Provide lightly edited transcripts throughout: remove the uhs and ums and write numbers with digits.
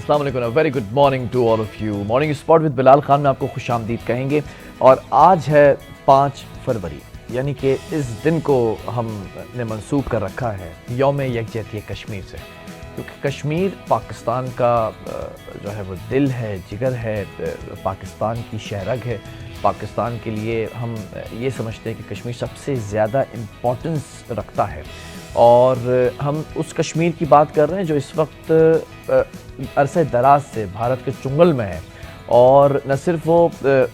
अस्सलाम वालेकुम, very good morning to all of you. Morning spot with Bilal Khan में आपको खुशामदीद कहेंगे। और आज है 5 फरवरी, यानी कि इस दिन को हमने मंसूब कर रखा है यौम यकजहती कश्मीर से, क्योंकि कश्मीर पाकिस्तान का जो है वो दिल है, जिगर है, पाकिस्तान की शहरग है। पाकिस्तान के लिए हम ये समझते हैं कि कश्मीर सबसे ज़्यादा इम्पोर्टेंस रखता है, और हम उस कश्मीर की बात कर रहे हैं जो इस वक्त अरसे दराज से भारत के चुंगल में है। और न सिर्फ वो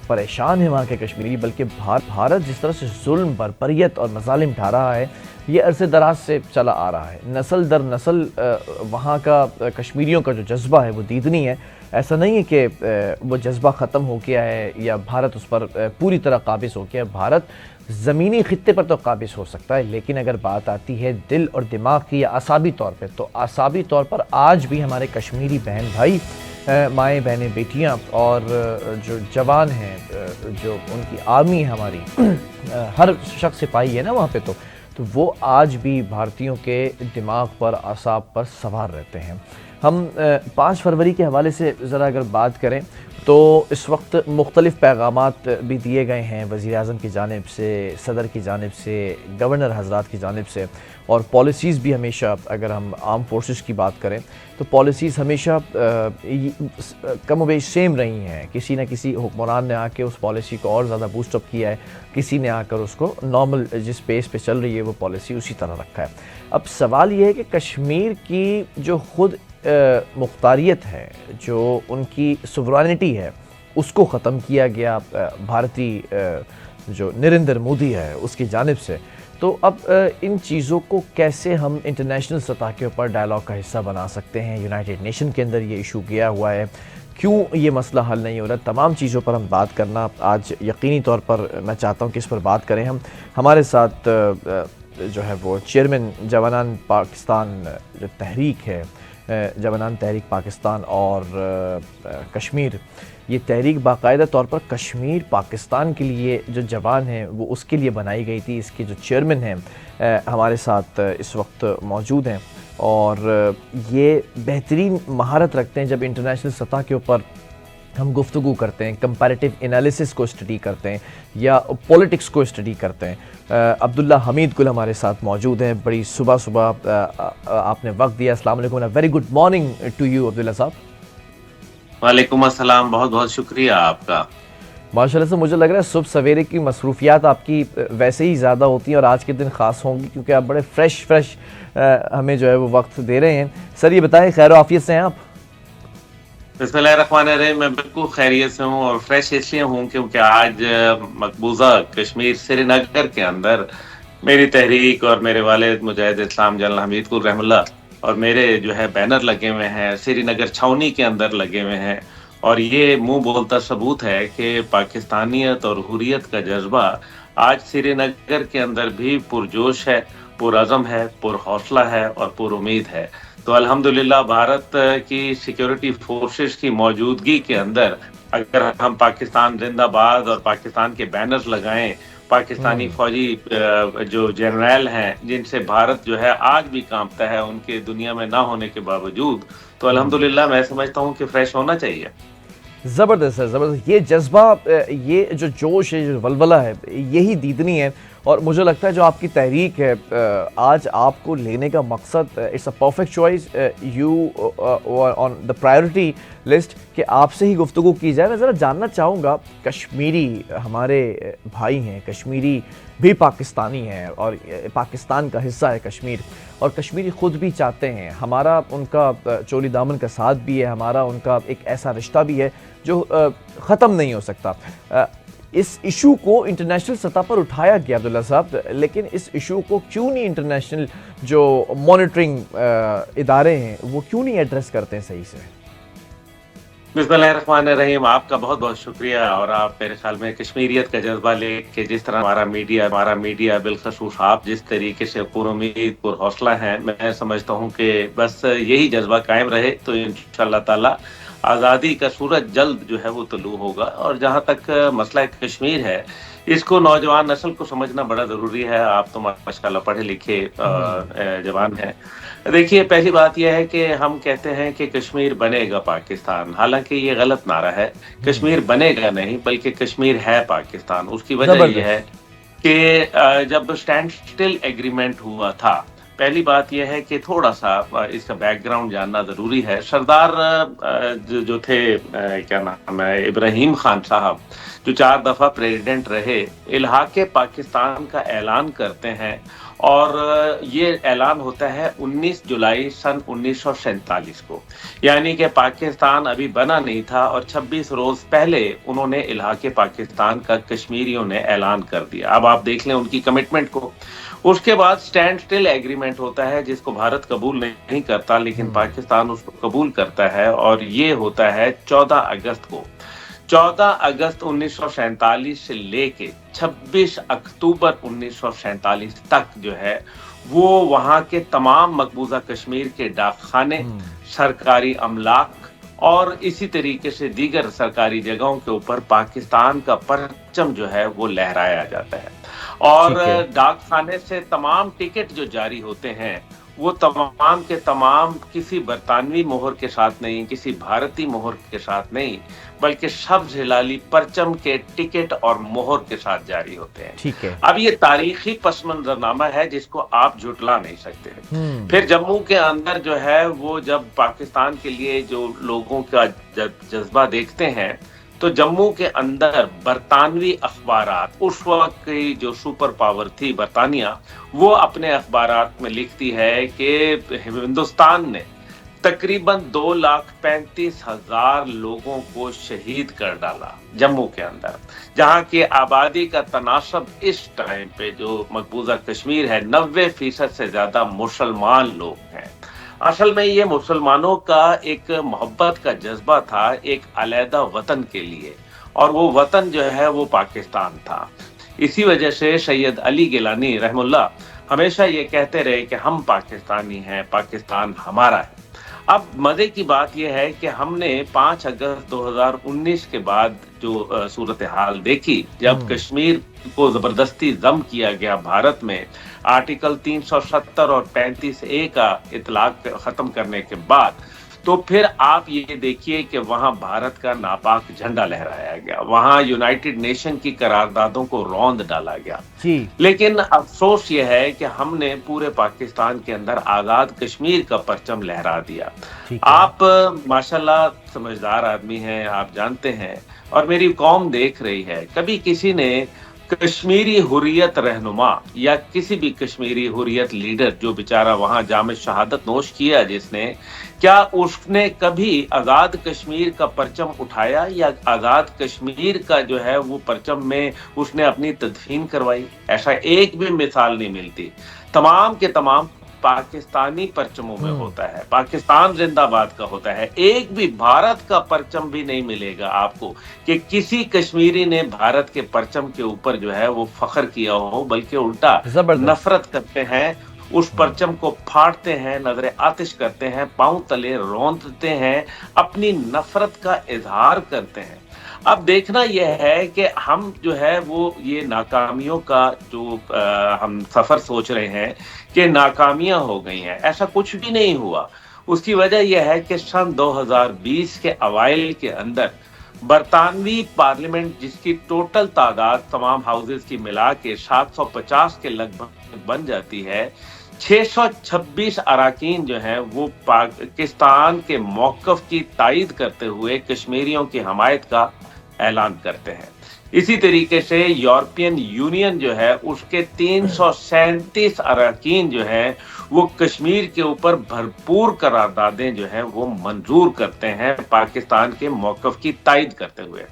परेशान है वहाँ के कश्मीरी, बल्कि भारत जिस तरह से जुल्म, बर्बरियत और मज़ालिम ढा रहा है, ये अरसे दराज से चला आ रहा है। नस्ल दर नस्ल वहाँ का कश्मीरियों का जो जज्बा है वो दीदनी है। ऐसा नहीं है कि वो जज्बा ख़त्म हो गया है या भारत उस पर पूरी तरह काबिज़ हो गया है। भारत ज़मीनी ख़ित्ते पर तो काबिज़ हो सकता है, लेकिन अगर बात आती है दिल और दिमाग की या आसाबी तौर पर, तो आसाबी तौर पर आज भी हमारे कश्मीरी बहन भाई, माएँ बहनें, बेटियाँ और जो जवान हैं, जो उनकी आर्मी है हमारी, हर शख्स सिपाही है ना वहाँ पे, तो वो आज भी भारतीयों के दिमाग पर, आसाब पर सवार रहते हैं। हम 5 फरवरी के हवाले से ज़रा अगर बात करें तो इस वक्त मुख्तलिफ़ पैगामात भी दिए गए हैं वज़ीर आज़म की जानिब से, सदर की जानिब से, गवर्नर हज़रात की जानिब से, और पॉलिसीज़ भी हमेशा, अगर हम आर्म फोर्सेस की बात करें तो पॉलिसीज़ हमेशा कम व बेश सेम रही हैं। किसी न किसी हुक्मरान ने आके उस पॉलिसी को और ज़्यादा बूस्टअप किया है, किसी ने आकर उसको नॉर्मल जिस पेस पे चल रही है वो पॉलिसी उसी तरह रखा है। अब सवाल ये है कि कश्मीर की जो खुद मुख्तारियत है, जो उनकी सुवरानिटी है, उसको ख़त्म किया गया भारतीय जो नरेंद्र मोदी है उसकी जानिब से। तो अब इन चीज़ों को कैसे हम इंटरनेशनल सतह के ऊपर डायलॉग का हिस्सा बना सकते हैं? यूनाइटेड नेशन के अंदर ये इशू गया हुआ है, क्यों ये मसला हल नहीं हो रहा? तमाम चीज़ों पर हम बात करना आज यकीनी तौर पर मैं चाहता हूँ कि इस पर बात करें हम। हमारे साथ जो है वो चेयरमैन जवानान पाकिस्तान जो तहरीक है, जवानान तहरीक पाकिस्तान और कश्मीर, ये तहरीक बाकायदा तौर पर कश्मीर पाकिस्तान के लिए जो जवान हैं वो उसके लिए बनाई गई थी। इसके जो चेयरमैन हैं हमारे साथ इस वक्त मौजूद हैं, और ये बेहतरीन महारत रखते हैं जब इंटरनेशनल सतह के ऊपर हम गुफ्तगू करते हैं, कंपैरेटिव एनालिसिस को स्टडी करते हैं या पॉलिटिक्स को स्टडी करते हैं। अब्दुल्ला हमीद गुल हमारे साथ मौजूद हैं। बड़ी सुबह सुबह आपने वक्त दिया। अस्सलाम वालेकुम, very good morning to you Abdullah साहब। वालेकुम अस्सलाम, बहुत बहुत शुक्रिया आपका। माशाल्लाह से मुझे लग रहा है सुबह सवेरे की मसरूफियात आपकी वैसे ही ज़्यादा होती हैं और आज के दिन ख़ास होंगी, क्योंकि आप बड़े फ्रेश हमें जो है वो वक्त दे रहे हैं। सर ये बताएं, खैर आफियत से हैं आप? बिस्मिल्लाहिर्रहमानिर्रहीम, मैं बिल्कुल खैरियत से हूँ, और फ्रेश इसलिए हूँ क्योंकि आज मकबूजा कश्मीर श्रीनगर के अंदर मेरी तहरीक और मेरे वालिद मुजाहिद इस्लाम जनरल हमीद कुल रहमतुल्लाह और मेरे जो है बैनर लगे हुए हैं, श्रीनगर छावनी के अंदर लगे हुए हैं। और ये मुंह बोलता सबूत है कि पाकिस्तानियत और हुर्रियत का जज्बा आज श्रीनगर के अंदर भी पुरजोश है, पुरअज़म है, पुरहौसला है और पुरुमीद है। तो अल्हम्दुलिल्लाह भारत की सिक्योरिटी फोर्सेस की मौजूदगी के अंदर अगर हम पाकिस्तान जिंदाबाद और पाकिस्तान के बैनर्स लगाएं, पाकिस्तानी फौजी जो जनरल हैं जिनसे भारत जो है आज भी कांपता है, उनके दुनिया में ना होने के बावजूद, तो अल्हम्दुलिल्लाह मैं समझता हूँ कि फ्रेश होना चाहिए। ज़बरदस्त है, ज़बरदस्त। ये जज्बा, ये जो जोश है, जो वलवला है, यही दीदनी है। और मुझे लगता है जो आपकी तहरीक है आज आपको लेने का मकसद, it's a perfect choice, you on the priority list कि आपसे ही गुफ्तगू की जाए। मैं ज़रा जानना चाहूँगा, कश्मीरी हमारे भाई हैं, कश्मीरी भी पाकिस्तानी हैं और पाकिस्तान का हिस्सा है कश्मीर, और कश्मीरी ख़ुद भी चाहते हैं, हमारा उनका चोली दामन का साथ भी है, हमारा उनका एक ऐसा रिश्ता भी है जो ख़त्म नहीं हो सकता। इस इशू को इंटरनेशनल सतह पर उठाया गया अब्दुल्ला साहब, लेकिन इस इशू को क्यों नहीं इंटरनेशनल जो मॉनिटरिंग इदारे हैं वो क्यों नहीं एड्रेस करते हैं सही से? बिस्मिल्लाहिर्रहमानिर्रहीम, आपका बहुत बहुत शुक्रिया। और आप मेरे ख्याल में कश्मीरियत का जज्बा लेके जिस तरह हमारा मीडिया बिलखसूस आप जिस तरीके से पुरुमीद पुरहौसला है, मैं समझता हूँ कि बस यही जज्बा कायम रहे तो इंशाअल्लाह ताला आज़ादी का सूरज जल्द जो है वो तुलू होगा। और जहाँ तक मसला कश्मीर है, इसको नौजवान नस्ल को समझना बड़ा ज़रूरी है। आप तो माशाल्लाह पढ़े लिखे जवान हैं, देखिए, पहली बात यह है कि हम कहते हैं कि कश्मीर बनेगा पाकिस्तान, हालाँकि ये गलत नारा है। कश्मीर बनेगा नहीं, बल्कि कश्मीर है पाकिस्तान। उसकी वजह ये है जबरदस्त। कि जब स्टैंड स्टिल एग्रीमेंट हुआ था, पहली बात यह है कि थोड़ा-सा इसका बैकग्राउंड जानना ज़रूरी है। सरदार जो थे क्या नाम है, इब्राहिम खान साहब, जो 4 दफ़ा प्रेज़िडेंट रहे, इल्हाक़े पाकिस्तान का ऐलान करते हैं और ये ऐलान होता है 19 जुलाई सन 1947 को। यानी कि पाकिस्तान अभी बना नहीं था और 26 रोज़ पहले उन्होंने इल्हाक़े पाकिस्तान का कश्मीरियों ने ऐलान कर दिया। अब आप देख लें उनकी कमिटमेंट को। उसके बाद स्टैंड स्टिल एग्रीमेंट होता है, जिसको भारत कबूल नहीं करता, लेकिन पाकिस्तान उसको कबूल करता है, और ये होता है 14 अगस्त को। 14 अगस्त 1947 से लेके 26 अक्टूबर 1947 तक जो है वो वहाँ के तमाम मकबूजा कश्मीर के डाकखाने, सरकारी अमलाक और इसी तरीके से दीगर सरकारी जगहों के ऊपर पाकिस्तान का परचम जो है वो लहराया जाता है। और ठीक है। डाकखाने से तमाम टिकट जो जारी होते हैं वो तमाम के तमाम किसी बरतानवी मोहर के साथ नहीं, किसी भारतीय मोहर के साथ नहीं, बल्कि सब्ज हिलाली परचम के टिकट और मोहर के साथ जारी होते हैं। ठीक है। अब ये तारीखी पस मंजरनामा है जिसको आप झुटला नहीं सकते। फिर जम्मू के अंदर जो है वो जब पाकिस्तान के लिए जो लोगों का जज्बा देखते हैं, तो जम्मू के अंदर बरतानवी अखबारात, उस वक्त की जो सुपर पावर थी बरतानिया, वो अपने अखबारात में लिखती है कि हिंदुस्तान ने तकरीबन 2,35,000 लोगों को शहीद कर डाला जम्मू के अंदर, जहां की आबादी का तनासब इस टाइम पे जो मकबूजा कश्मीर है 90% से ज्यादा मुसलमान लोग हैं। असल में ये मुसलमानों का एक मोहब्बत का जज्बा था एक अलहदा वतन के लिए, और वो वतन जो है वो पाकिस्तान था। इसी वजह से सैयद अली गिलानी रहमुल्लाह हमेशा ये कहते रहे कि हम पाकिस्तानी हैं, पाकिस्तान हमारा है। अब मजे की बात यह है कि हमने 5 अगस्त 2019 के बाद जो सूरत हाल देखी, जब कश्मीर को जबरदस्ती जम किया गया भारत में आर्टिकल 370 और 35A का इतलाक खत्म करने के बाद, तो फिर आप ये देखिए कि वहां भारत का नापाक झंडा लहराया गया, वहां यूनाइटेड नेशन की करारदादों को रौंद डाला गया। लेकिन अफसोस ये है कि हमने पूरे पाकिस्तान के अंदर आजाद कश्मीर का परचम लहरा दिया। आप माशाल्लाह समझदार आदमी हैं, आप जानते हैं, और मेरी कौम देख रही है, कभी किसी ने कश्मीरी हुर्रियत रहनुमा या किसी भी कश्मीरी हुर्रियत लीडर जो बेचारा वहां जामे शहादत नोश किया जिसने, क्या उसने कभी आजाद कश्मीर का परचम उठाया या आजाद कश्मीर का जो है वो परचम में उसने अपनी तदफीन करवाई? ऐसा एक भी मिसाल नहीं मिलती। तमाम के तमाम पाकिस्तानी परचमों में होता है, पाकिस्तान जिंदाबाद का होता है। एक भी भारत का परचम भी नहीं मिलेगा आपको कि किसी कश्मीरी ने भारत के परचम के ऊपर जो है वो फख्र किया हो, बल्कि उल्टा नफरत करते हैं, उस परचम को फाड़ते हैं, नजरे आतिश करते हैं, पांव तले रौंदते हैं, अपनी नफरत का इजहार करते हैं। अब देखना यह है कि हम जो है वो ये नाकामियों का जो हम सफर सोच रहे हैं कि नाकामियां हो गई हैं, ऐसा कुछ भी नहीं हुआ। उसकी वजह यह है कि सन 2020 के अवाइल के अंदर बरतानवी पार्लियामेंट, जिसकी टोटल तादाद तमाम हाउसेस की मिला के 750 के लगभग बन जाती है, 626 अराकीन जो हैं वो पाकिस्तान के मौक़िफ़ की तायीद करते हुए कश्मीरियों की हमायत का ऐलान करते हैं। इसी तरीके से यूरोपियन यूनियन जो है उसके 337 अराकीन जो हैं वो कश्मीर के ऊपर भरपूर करारदादें जो हैं वो मंजूर करते हैं पाकिस्तान के मौक़िफ़ की तायीद करते हुए।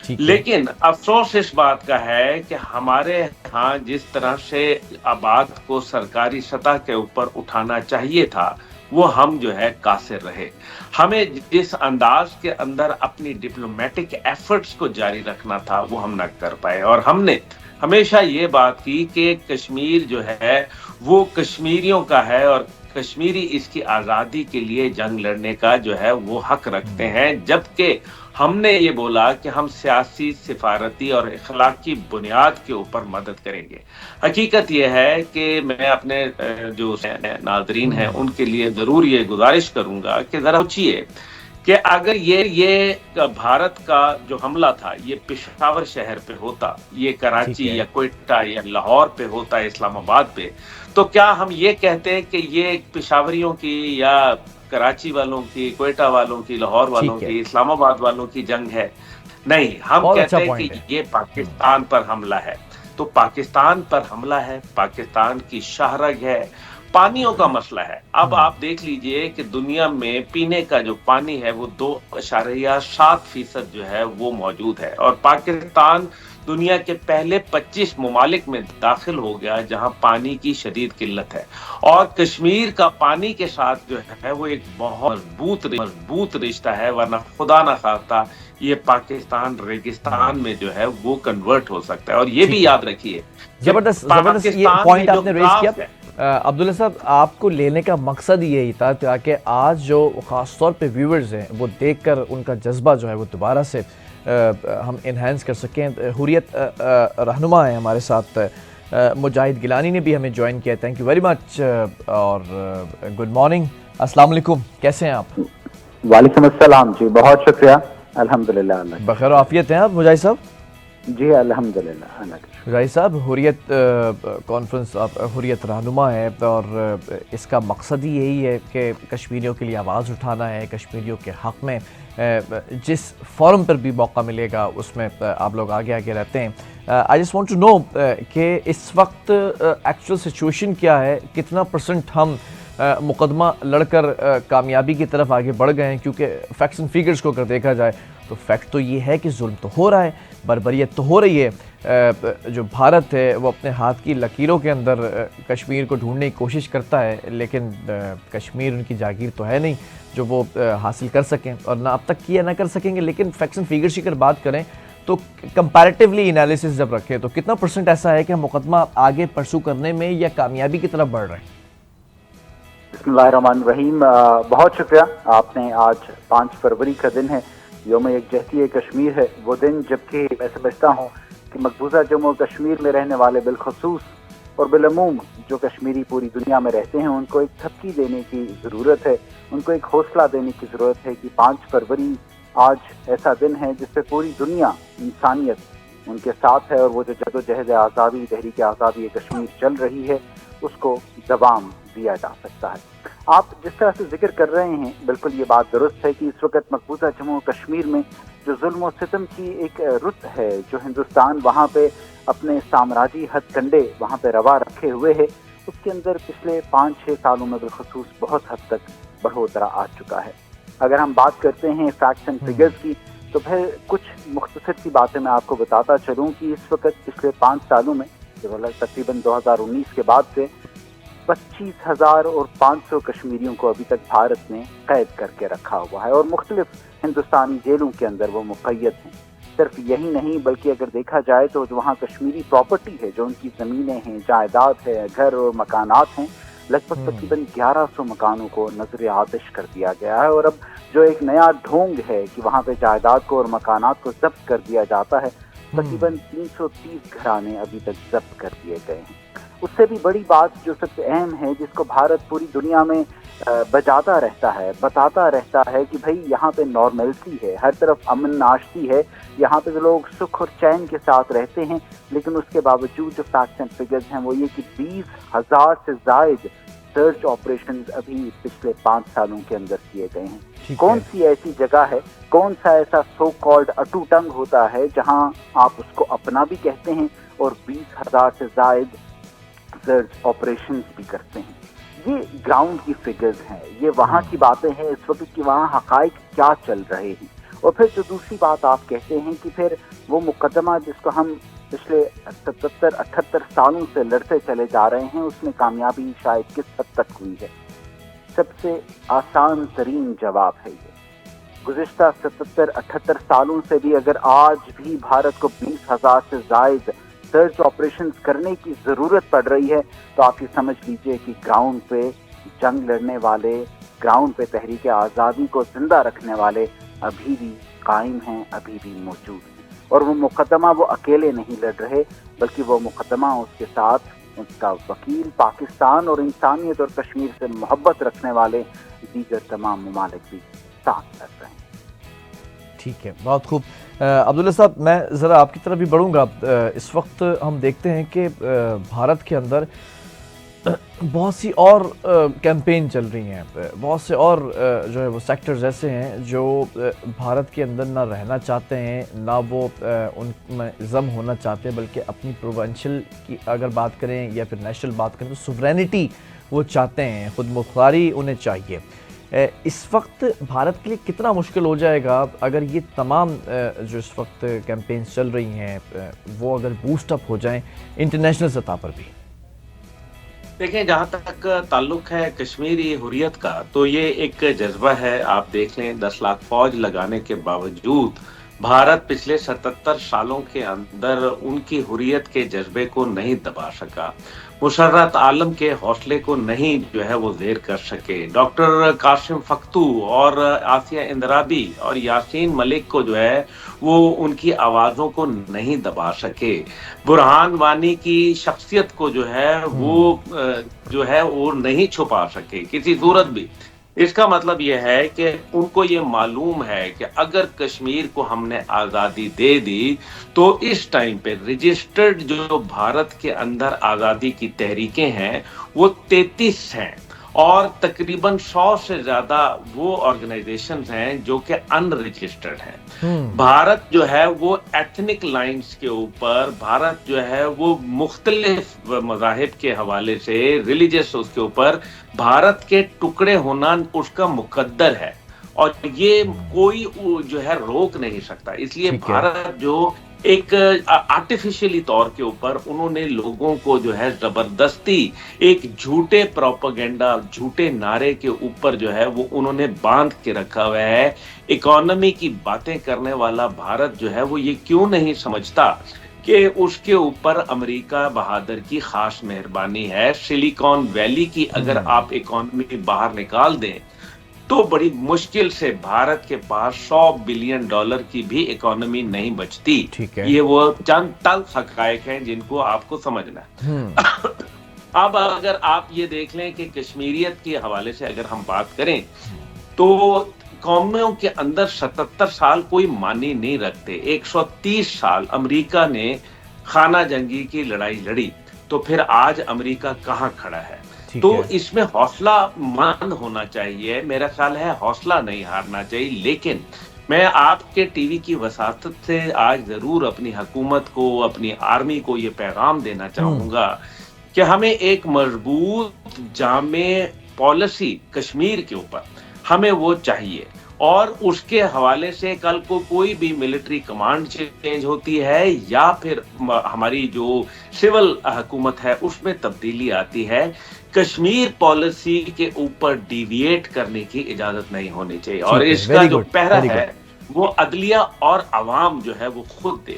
लेकिन अफसोस इस बात का है कि हमारे यहाँ जिस तरह से आबाद को सरकारी सतह के ऊपर उठाना चाहिए था, वो हम जो है कासिर रहे। हमें जिस अंदाज के अंदर अपनी डिप्लोमेटिक एफर्ट्स को जारी रखना था वो हम न कर पाए, और हमने हमेशा ये बात की कि कश्मीर जो है वो कश्मीरियों का है और کشمیری اس کی آزادی کے لیے جنگ لڑنے کا جو ہے وہ حق رکھتے ہیں، جبکہ ہم نے یہ بولا کہ ہم سیاسی، سفارتی اور اخلاقی بنیاد کے اوپر مدد کریں گے۔ حقیقت یہ ہے کہ میں اپنے جو ناظرین ہیں ان کے لیے ضرور یہ گزارش کروں گا کہ ذرا سوچیے کہ اگر یہ بھارت کا جو حملہ تھا یہ پشاور شہر پہ ہوتا، یہ کراچی یا کوئٹہ یا لاہور پہ ہوتا، اسلام آباد پہ، تو کیا ہم یہ کہتے ہیں کہ یہ پشاوریوں کی یا کراچی والوں کی، کوئٹہ والوں کی، لاہور والوں کی، اسلام آباد والوں کی جنگ ہے؟ نہیں، ہم کہتے ہیں کہ یہ پاکستان پر حملہ ہے۔ تو پاکستان پر حملہ ہے، پاکستان کی شاہرگ ہے، پانیوں کا مسئلہ ہے۔ اب آپ دیکھ لیجئے کہ دنیا میں پینے کا جو پانی ہے وہ 2.7% جو ہے وہ موجود ہے، اور پاکستان دنیا کے پہلے 25 ممالک میں داخل ہو گیا جہاں پانی کی شدید قلت ہے، اور کشمیر کا پانی کے ساتھ جو ہے وہ ایک بہت مضبوط رشتہ ہے، ورنہ خدا نہ خواستہ یہ پاکستان ریگستان میں جو ہے وہ کنورٹ ہو سکتا ہے۔ اور یہ بھی یاد رکھیے، زبردست یہ پوائنٹ آپ نے ریز کیا عبداللہ صاحب، آپ کو لینے کا مقصد یہی تھا تاکہ آج جو خاص طور پہ ویورز ہیں وہ دیکھ کر ان کا جذبہ جو ہے وہ دوبارہ سے ہم انہینس کر سکیں۔ حریت رہنما ہیں ہمارے ساتھ، مجاہد گیلانی نے بھی ہمیں جوائن کیا، تھینک یو ویری مچ، اور گڈ مارننگ، السلام علیکم، کیسے ہیں آپ؟ وعلیکم السلام جی، بہت شکریہ، الحمدللہ۔ بخیر و عافیت ہیں آپ مجاہد صاحب؟ جی الحمدللہ۔ مجاہد صاحب، حریت کانفرنس، آپ حریت رہنما ہیں، اور اس کا مقصد ہی یہی ہے کہ کشمیریوں کے لیے آواز اٹھانا ہے، کشمیریوں کے حق میں جس فورم پر بھی موقع ملے گا اس میں آپ لوگ آگے آگے رہتے ہیں۔ I just want to know کہ اس وقت ایکچوئل سچویشن کیا ہے، کتنا % ہم مقدمہ لڑ کر کامیابی کی طرف آگے بڑھ گئے ہیں؟ کیونکہ فیکٹس اینڈ فیگرز کو اگر دیکھا جائے تو فیکٹ تو یہ ہے کہ ظلم تو ہو رہا ہے، بربریت تو ہو رہی ہے۔ جو بھارت ہے وہ اپنے ہاتھ کی لکیروں کے اندر کشمیر کو ڈھونڈنے کی کوشش کرتا ہے، لیکن کشمیر ان کی جاگیر تو ہے نہیں جو وہ حاصل کر سکیں، اور نہ اب تک کیا نہ کر سکیں گے۔ لیکن فیکٹس اینڈ فیگرز کی اگر بات کریں تو کمپیریٹیولی انالیسس جب رکھیں تو کتنا % ایسا ہے کہ ہم مقدمہ آگے پرسو کرنے میں یا کامیابی کی طرف بڑھ رہے ہیں؟ بسم اللہ الرحمن الرحیم، بہت شکریہ۔ آپ نے آج 5 فروری کا دن ہے، یوم یکجہتی کشمیر ہے، وہ دن جبکہ میں سمجھتا ہوں کہ مقبوضہ جموں و کشمیر میں رہنے والے بالخصوص اور بالعموم جو کشمیری پوری دنیا میں رہتے ہیں ان کو ایک تھپکی دینے کی ضرورت ہے، ان کو ایک حوصلہ دینے کی ضرورت ہے کہ 5 فروری آج ایسا دن ہے جس پہ پوری دنیا، انسانیت ان کے ساتھ ہے، اور وہ جو جدوجہد آزادی، تحریک آزادی کشمیر چل رہی ہے اس کو دوام دیا جا سکتا ہے۔ آپ جس طرح سے ذکر کر رہے ہیں بالکل یہ بات درست ہے کہ اس وقت مقبوضہ جموں و کشمیر میں جو ظلم و ستم کی ایک رت ہے، جو ہندوستان وہاں پہ اپنے سامراجی ہتھ کنڈے وہاں پہ روا رکھے ہوئے ہے، اس کے اندر پچھلے 5-6 سالوں میں بالخصوص بہت حد تک بڑھوترا آ چکا ہے۔ اگر ہم بات کرتے ہیں فیکٹس اینڈ فگرز کی تو پھر کچھ مختصر سی باتیں میں آپ کو بتاتا چلوں کہ اس وقت پچھلے 5 سالوں میں تقریباً 2019 کے بعد سے 25,500 کشمیریوں کو ابھی تک بھارت نے قید کر کے رکھا ہوا ہے، اور مختلف ہندوستانی جیلوں کے اندر وہ مقید ہیں۔ صرف یہی نہیں بلکہ اگر دیکھا جائے تو جو وہاں کشمیری پراپرٹی ہے، جو ان کی زمینیں ہیں، جائیداد ہے، گھر اور مکانات ہیں، لگ بھگ تقریباً 1100 مکانوں کو نظر آتش کر دیا گیا ہے، اور اب جو ایک نیا ڈھونگ ہے کہ وہاں پہ جائیداد کو اور مکانات کو ضبط کر دیا جاتا ہے، تقریباً 330 گھرانے ابھی تک ضبط کر دیے گئے ہیں۔ اس سے بھی بڑی بات جو سب سے اہم ہے، جس کو بھارت پوری دنیا میں بجاتا رہتا ہے، بتاتا رہتا ہے کہ بھئی یہاں پہ نارملسی ہے، ہر طرف امن ناشتی ہے، یہاں پہ لوگ سکھ اور چین کے ساتھ رہتے ہیں، لیکن اس کے باوجود جو فیکٹس اینڈ فگرز ہیں وہ یہ کہ 20,000 سے زائد سرچ آپریشنز ابھی پچھلے 5 سالوں کے اندر کیے گئے ہیں۔ کون سی ایسی جگہ ہے، کون سا ایسا سو کالڈ اٹو ٹنگ ہوتا ہے جہاں آپ اس کو اپنا بھی کہتے ہیں اور 20,000 سے زائد سرچ آپریشنز بھی کرتے ہیں؟ یہ گراؤنڈ کی فگرز ہیں، یہ وہاں کی باتیں ہیں اس وقت کہ وہاں حقائق کیا چل رہے ہیں۔ اور پھر جو دوسری بات آپ کہتے ہیں کہ پھر وہ مقدمہ جس کو ہم پچھلے 77-78 سالوں سے لڑتے چلے جا رہے ہیں، اس میں کامیابی شاید کس حد تک ہوئی ہے؟ سب سے آسان ترین جواب ہے یہ، گزشتہ 77-78 سالوں سے بھی اگر آج بھی بھارت کو 20,000 سے زائد سرچ آپریشنز کرنے کی ضرورت پڑ رہی ہے تو آپ یہ سمجھ لیجئے کہ گراؤنڈ پہ جنگ لڑنے والے، گراؤنڈ پہ تحریک آزادی کو زندہ رکھنے والے ابھی بھی قائم ہیں، ابھی بھی موجود ہیں. اور وہ مقدمہ وہ اکیلے نہیں لڑ رہے، بلکہ وہ مقدمہ اس کے ساتھ اس کا وکیل پاکستان اور انسانیت اور کشمیر سے محبت رکھنے والے دیگر تمام ممالک بھی ساتھ لڑ رہے ہیں. ٹھیک ہے، بہت خوب. عبداللہ صاحب، میں ذرا آپ کی طرف بھی بڑھوں گا. اس وقت ہم دیکھتے ہیں کہ بھارت کے اندر بہت سی اور کیمپین چل رہی ہیں، بہت سے اور جو ہے وہ سیکٹرز ایسے ہیں جو بھارت کے اندر نہ رہنا چاہتے ہیں، نہ وہ ان میں ضم ہونا چاہتے ہیں، بلکہ اپنی پروونشل کی اگر بات کریں یا پھر نیشنل بات کریں تو سوورینٹی وہ چاہتے ہیں، خود مختاری انہیں چاہیے. اس وقت بھارت کے لیے کتنا مشکل ہو جائے گا اگر یہ تمام جو اس وقت کیمپینز چل رہی ہیں وہ اگر بوسٹ اپ ہو جائیں انٹرنیشنل سطح پر بھی؟ دیکھیں، جہاں تک تعلق ہے کشمیری حریت کا، تو یہ ایک جذبہ ہے. آپ دیکھ لیں 10 لاکھ فوج لگانے کے باوجود بھارت پچھلے 77 سالوں کے اندر ان کی حریت کے جذبے کو نہیں دبا سکا، مسرت عالم کے حوصلے کو نہیں جو ہے وہ زیر کر سکے. ڈاکٹر قاسم فختو اور آسیہ اندرابی اور یاسین ملک کو جو ہے وہ ان کی آوازوں کو نہیں دبا سکے. برہان وانی کی شخصیت کو جو ہے وہ نہیں چھپا سکے کسی صورت بھی. اس کا مطلب یہ ہے کہ ان کو یہ معلوم ہے کہ اگر کشمیر کو ہم نے آزادی دے دی تو اس ٹائم پہ رجسٹرڈ جو بھارت کے اندر آزادی کی تحریکیں ہیں وہ 33 ہیں، اور تقریباً 100 سے زیادہ وہ آرگنائزیشنز ہیں جو کہ ان رجسٹرڈ ہیں. بھارت جو ہے وہ ایتھنک لائنز کے اوپر، بھارت جو ہے وہ مختلف مذاہب کے حوالے سے ریلیجس اس کے اوپر بھارت کے ٹکڑے ہونا اس کا مقدر ہے، اور یہ کوئی جو ہے روک نہیں سکتا. اس لیے بھارت جو ایک آرٹیفیشلی طور کے اوپر انہوں نے لوگوں کو جو ہے زبردستی ایک جھوٹے پروپیگنڈا، جھوٹے نعرے کے اوپر جو ہے وہ انہوں نے باندھ کے رکھا ہوا ہے. اکانومی کی باتیں کرنے والا بھارت جو ہے وہ یہ کیوں نہیں سمجھتا کہ اس کے اوپر امریکہ بہادر کی خاص مہربانی ہے. سلیکان ویلی کی اگر آپ اکانومی باہر نکال دیں تو بڑی مشکل سے بھارت کے پاس $100 بلین کی بھی اکانومی نہیں بچتی. یہ وہ چند تلخ حقائق ہیں جن کو آپ کو سمجھنا ہے. اب اگر آپ یہ دیکھ لیں کہ کشمیریت کے حوالے سے اگر ہم بات کریں تو قوموں کے اندر 77 سال کوئی معنی نہیں رکھتے. 130 سال امریکہ نے خانہ جنگی کی لڑائی لڑی، تو پھر آج امریکہ کہاں کھڑا ہے؟ تو اس میں حوصلہ مند ہونا چاہیے، میرا خیال ہے حوصلہ نہیں ہارنا چاہیے. لیکن میں آپ کے ٹی وی کی وساطت سے آج ضرور اپنی حکومت کو، اپنی آرمی کو یہ پیغام دینا چاہوں گا کہ ہمیں ایک مضبوط جامع پالیسی کشمیر کے اوپر ہمیں وہ چاہیے، اور اس کے حوالے سے کل کو کوئی بھی ملٹری کمانڈ چینج ہوتی ہے یا پھر ہماری جو سول حکومت ہے اس میں تبدیلی آتی ہے، کشمیر پالیسی کے اوپر ڈیویٹ کرنے کی اجازت نہیں ہونی چاہیے. اور اس کا جو پہرا ہے وہ عدلیہ اور عوام جو ہے وہ خود دے.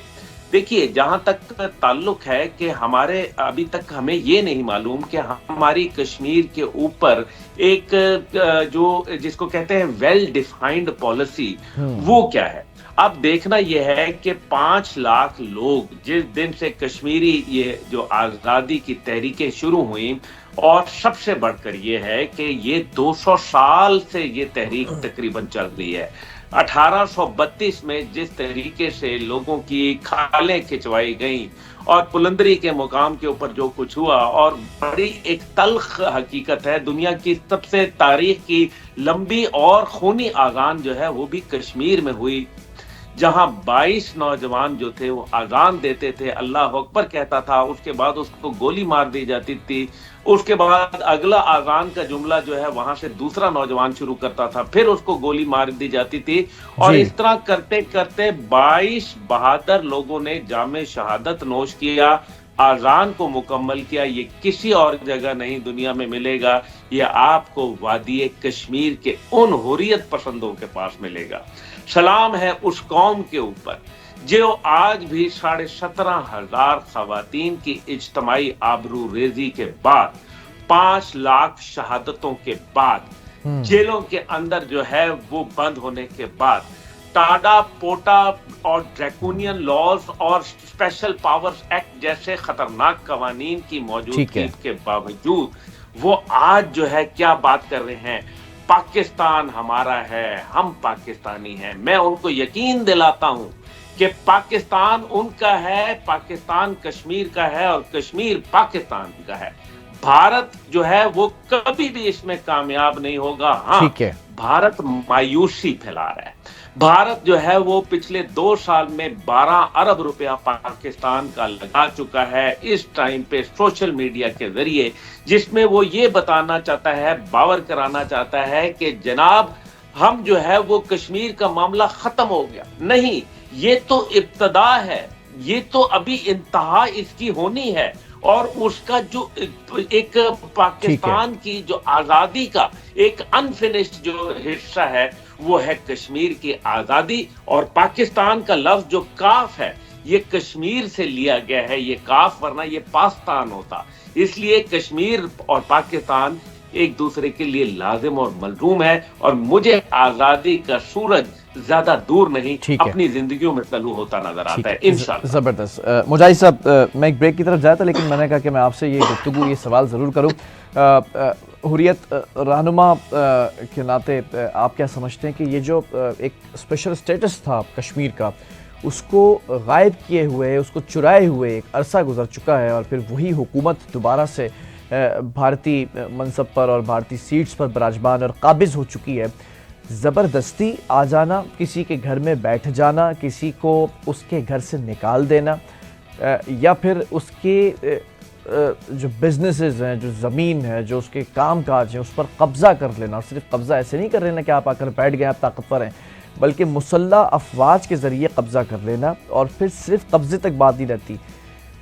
دیکھیے، جہاں تک تعلق ہے کہ ہمارے ابھی تک ہمیں یہ نہیں معلوم کہ ہماری کشمیر کے اوپر ایک جو جس کو کہتے ہیں ویل ڈیفائنڈ پالیسی وہ کیا ہے. اب دیکھنا یہ ہے کہ 5 لاکھ لوگ جس دن سے کشمیری یہ جو آزادی کی تحریکیں شروع ہوئیں، اور سب سے بڑھ کر یہ ہے کہ یہ 200 سال سے یہ تحریک تقریباً چل رہی ہے. 1832 میں جس طریقے سے لوگوں کی کھالیں کھچوائی گئیں اور پلندری کے مقام کے اوپر جو کچھ ہوا، اور بڑی ایک تلخ حقیقت ہے، دنیا کی سب سے تاریخ کی لمبی اور خونی آذان جو ہے وہ بھی کشمیر میں ہوئی، جہاں 22 نوجوان جو تھے وہ اذان دیتے تھے، اللہ اکبر کہتا تھا، اس کے بعد اس کو گولی مار دی جاتی تھی، اس کے بعد اگلا اذان کا جملہ جو ہے وہاں سے دوسرا نوجوان شروع کرتا تھا، پھر اس کو گولی مار دی جاتی تھی، اور اس طرح کرتے کرتے 22 بہادر لوگوں نے جامع شہادت نوش کیا، اذان کو مکمل کیا. یہ کسی اور جگہ نہیں دنیا میں ملے گا، یہ آپ کو وادی کشمیر کے ان حریت پسندوں کے پاس ملے گا. سلام ہے اس قوم کے اوپر جو آج بھی 17,500 خواتین کی اجتماعی آبرو ریزی کے بعد 5 लाख शहादतों के बाद, जेलों के अंदर जो है वो बंद होने के बाद, टाडा पोटा और ड्रैकोनियन लॉज और स्पेशल पावर्स एक्ट जैसे खतरनाक कवानीन की मौजूदगी के बावजूद वो आज जो है क्या बात कर रहे हैं, पाकिस्तान हमारा है, हम पाकिस्तानी हैं। मैं उनको यकीन दिलाता हूं कि पाकिस्तान उनका है, पाकिस्तान कश्मीर का है और कश्मीर पाकिस्तान का है। भारत जो है वो कभी भी इसमें कामयाब नहीं होगा। हाँ, भारत मायूसी फैला रहा है। भारत जो है वो पिछले 2 साल में 12 अरब रुपया पाकिस्तान का लगा चुका है इस टाइम पे सोशल मीडिया के जरिए, जिसमें वो ये बताना चाहता है, बावर कराना चाहता है कि जनाब हम जो है वो कश्मीर का मामला खत्म हो गया। नहीं, ये तो इब्तदा है, ये तो अभी इंतहा इसकी होनी है। और उसका जो एक पाकिस्तान की जो आजादी का एक अनफिनिश्ड जो हिस्सा है वो है कश्मीर की आजादी। और पाकिस्तान का लफ्ज जो काफ है ये कश्मीर से लिया गया है, ये काफ, वरना ये पाकिस्तान होता। इसलिए कश्मीर और पाकिस्तान एक दूसरे के लिए लाजिम और मलजूम है। और मुझे आजादी का सूरज ज्यादा दूर नहीं, अपनी जिंदगियों में तलू होता नजर आता है इंशाअल्लाह। जबरदस्त। मुजाहिद साहब, मैं एक ब्रेक की तरफ जाया था, लेकिन मैंने कहा कि मैं आपसे ये गुफ्तगू, ये सवाल ज़रूर करूँ। हुर्रियत रहनुमा के नाते आप क्या समझते हैं कि ये जो एक स्पेशल स्टेटस था कश्मीर का, उसको गायब किए हुए, उसको चुराए हुए एक अरसा गुजर चुका है और फिर वही हुकूमत दोबारा से भारतीय मनसब पर और भारतीय सीट्स पर बराजमान और काबिज हो चुकी है। ज़बरदस्ती आ जाना, किसी के घर में बैठ जाना, किसी को उसके घर से निकाल देना, या फिर उसके जो बिजनेसेस हैं, जो ज़मीन है, जो उसके काम काज हैं, उस पर कब्ज़ा कर लेना। और सिर्फ कब्ज़ा ऐसे नहीं कर लेना कि आप आकर बैठ गए, आप ताकतवर हैं, बल्कि मुसल्लह अफवाज के ज़रिए कब्ज़ा कर लेना। और फिर सिर्फ कब्ज़े तक बात नहीं रहती,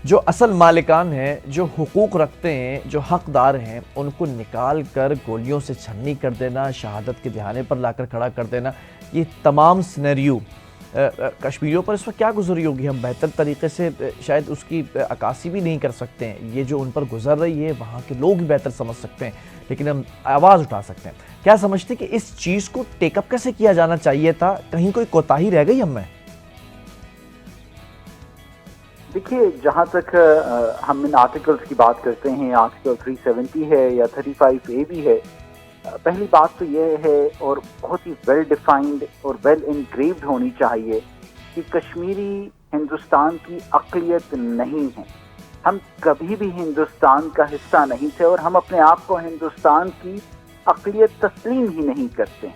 जो असल मालिकान हैं, जो हुकूक रखते हैं, जो हकदार हैं, उनको निकाल कर गोलियों से छन्नी कर देना, शहादत के दिहाने पर लाकर खड़ा कर देना। ये तमाम सिनेरियो कश्मीरियों पर इस वक्त क्या गुजरी होगी, हम बेहतर तरीके से शायद उसकी अक्कासी भी नहीं कर सकते हैं। ये जो उन पर गुजर रही है वहाँ के लोग भी बेहतर समझ सकते हैं, लेकिन हम आवाज़ उठा सकते हैं। क्या समझते हैं कि इस चीज़ को टेकअप कैसे किया जाना चाहिए था? कहीं कोई कोताही रह गई हमें? देखिए, जहाँ तक हम इन आर्टिकल्स की बात करते हैं, आर्टिकल 370 है या 35A भी है, पहली बात तो ये है और बहुत ही वेल डिफाइंड और वेल इनग्रेव्ड होनी चाहिए कि कश्मीरी हिंदुस्तान की अक़लियत नहीं है। हम कभी भी हिंदुस्तान का हिस्सा नहीं थे और हम अपने आप को हिंदुस्तान की अक़लियत तस्लीम ही नहीं करते।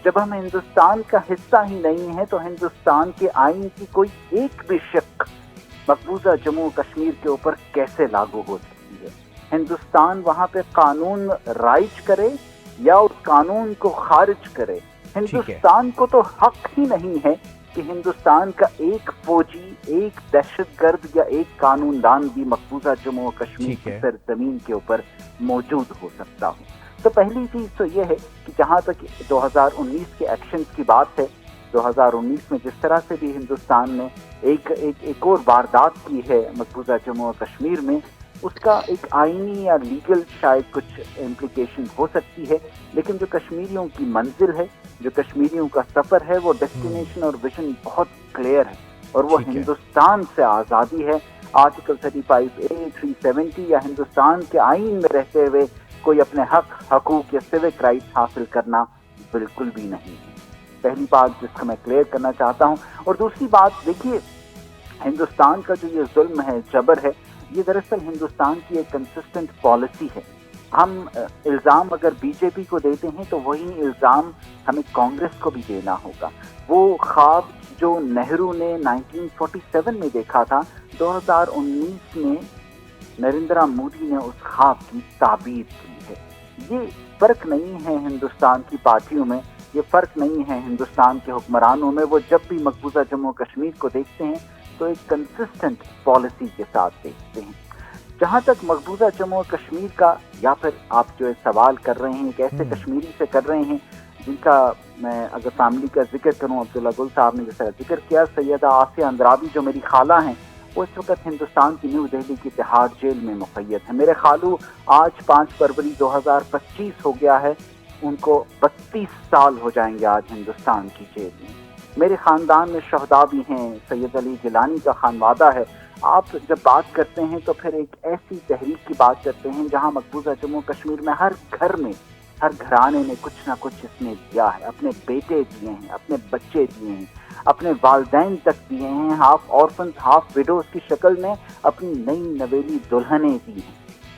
जब हम हिंदुस्तान का हिस्सा ही नहीं है तो हिंदुस्तान के आइन की कोई एक भी शिक मकबूजा जम्मू कश्मीर के ऊपर कैसे लागू हो सकती है? हिंदुस्तान वहाँ पे कानून राइज करे या उस कानून को खारिज करे, हिंदुस्तान को तो हक ही नहीं है कि हिंदुस्तान का एक फौजी, एक दहशतगर्द या एक कानूनदान भी मकबूजा जम्मू कश्मीर की सरजमीन के ऊपर मौजूद हो सकता हो। तो पहली चीज तो यह है कि जहाँ तक 2019 के एक्शन की बात है, 2019 में जिस तरह से भी हिंदुस्तान ने एक और वारदात की है मकबूजा जम्मू और कश्मीर में, उसका एक आईनी या लीगल शायद कुछ इम्प्लीकेशन हो सकती है, लेकिन जो कश्मीरियों की मंजिल है, जो कश्मीरियों का सफ़र है, वो डेस्टिनेशन और विजन बहुत क्लियर है और वो हिंदुस्तान से आज़ादी है। आर्टिकल 35A, 370 या हिंदुस्तान के आईन में रहते हुए कोई अपने हकूक या सिविक राइट्स हासिल करना बिल्कुल भी नहीं है। पहली बात जिसको मैं क्लियर करना चाहता हूँ। और दूसरी बात, देखिए, हिंदुस्तान का जो ये जुल्म है, जबर है, ये दरअसल हिंदुस्तान की एक कंसिस्टेंट पॉलिसी है। हम इल्ज़ाम अगर बीजेपी को देते हैं तो वही इल्ज़ाम हमें कांग्रेस को भी देना होगा। वो ख्वाब जो नेहरू ने 1947 में देखा था, 2019 में नरेंद्र मोदी ने उस ख्वाब की ताबीर की है। ये फ़र्क नहीं है हिंदुस्तान की पार्टियों में, ये फ़र्क नहीं है हिंदुस्तान के हुक्मरानों में। वो जब भी मकबूजा जम्मू कश्मीर को देखते हैं तो एक कंसिस्टेंट पॉलिसी के साथ देखते हैं। जहाँ तक मकबूजा जम्मू कश्मीर का, या फिर आप जो सवाल कर रहे हैं कैसे कश्मीरी से कर रहे हैं, जिनका मैं अगर फैमिली का जिक्र करूँ, अब्दुल्ला गुल साहब ने जैसा जिक्र किया, सैयदा आसिया अंद्राबी जो मेरी खाला हैं, وہ اس وقت ہندوستان کی نیو دہلی کی تہاڑ جیل میں مقید ہے۔ میرے خالو آج 5 فروری 2025 ہو گیا ہے، ان کو 32 سال ہو جائیں گے آج ہندوستان کی جیل میں۔ میرے خاندان میں شہداء بھی ہیں، سید علی گیلانی کا خانوادہ ہے۔ آپ جب بات کرتے ہیں تو پھر ایک ایسی تحریک کی بات کرتے ہیں جہاں مقبوضہ جموں کشمیر میں ہر گھر میں، ہر گھرانے نے کچھ نہ کچھ اس نے دیا ہے، اپنے بیٹے دیے ہیں، اپنے بچے دیے ہیں، اپنے والدین تک دیے ہیں، ہاف آرفنز ہاف وڈوز کی شکل میں اپنی نئی نویلی دلہنیں دی ہیں۔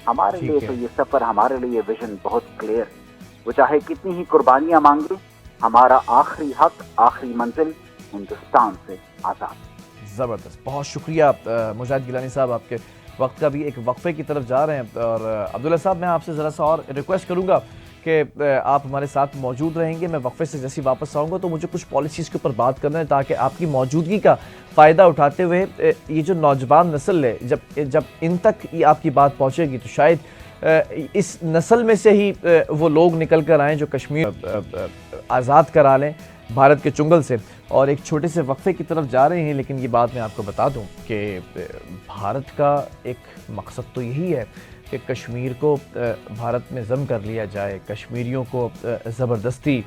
ہمارے ٹھیک لیے ہے۔ تو یہ سفر، ہمارے لیے یہ ویژن بہت کلیئر ہے۔ وہ چاہے کتنی ہی قربانیاں مانگے، ہمارا آخری حق، آخری منزل ہندوستان سے آزاد۔ زبردست، بہت شکریہ مجاہد گیلانی صاحب، آپ کے وقت کا بھی ایک وقفے کی طرف جا رہے ہیں۔ اور عبداللہ صاحب، میں آپ سے ذرا سا اور ریکویسٹ کروں گا کہ آپ ہمارے ساتھ موجود رہیں گے۔ میں وقفے سے جیسے واپس آؤں گا تو مجھے کچھ پالیسیز کے اوپر بات کرنا ہے، تاکہ آپ کی موجودگی کا فائدہ اٹھاتے ہوئے یہ جو نوجوان نسل ہے، جب ان تک یہ آپ کی بات پہنچے گی تو شاید اس نسل میں سے ہی وہ لوگ نکل کر آئیں جو کشمیر آزاد کرا لیں بھارت کے چنگل سے۔ اور ایک چھوٹے سے وقفے کی طرف جا رہے ہیں، لیکن یہ بات میں آپ کو بتا دوں کہ بھارت کا ایک مقصد تو یہی ہے کہ کشمیر کو بھارت میں ضم کر لیا جائے، کشمیریوں کو زبردستی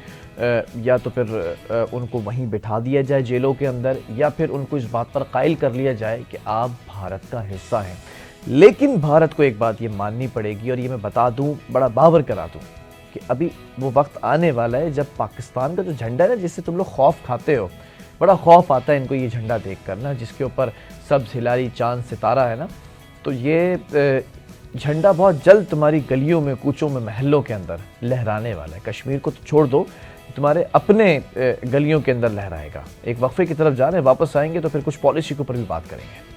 یا تو پھر ان کو وہیں بٹھا دیا جائے جیلوں کے اندر، یا پھر ان کو اس بات پر قائل کر لیا جائے کہ آپ بھارت کا حصہ ہیں۔ لیکن بھارت کو ایک بات یہ ماننی پڑے گی، اور یہ میں بتا دوں، بڑا باور کرا دوں، کہ ابھی وہ وقت آنے والا ہے جب پاکستان کا جو جھنڈا ہے نا، جس سے تم لوگ خوف کھاتے ہو، بڑا خوف آتا ہے ان کو یہ جھنڈا دیکھ کر نا، جس کے اوپر سبز ہلالی چاند ستارہ ہے نا، تو یہ جھنڈا بہت جلد تمہاری گلیوں میں، کوچوں میں، محلوں کے اندر لہرانے والا ہے۔ کشمیر کو تو چھوڑ دو، تمہارے اپنے گلیوں کے اندر لہرائے گا۔ ایک وقفے کی طرف جا رہے ہیں، واپس آئیں گے تو پھر کچھ پالیسی کے اوپر بھی بات کریں گے۔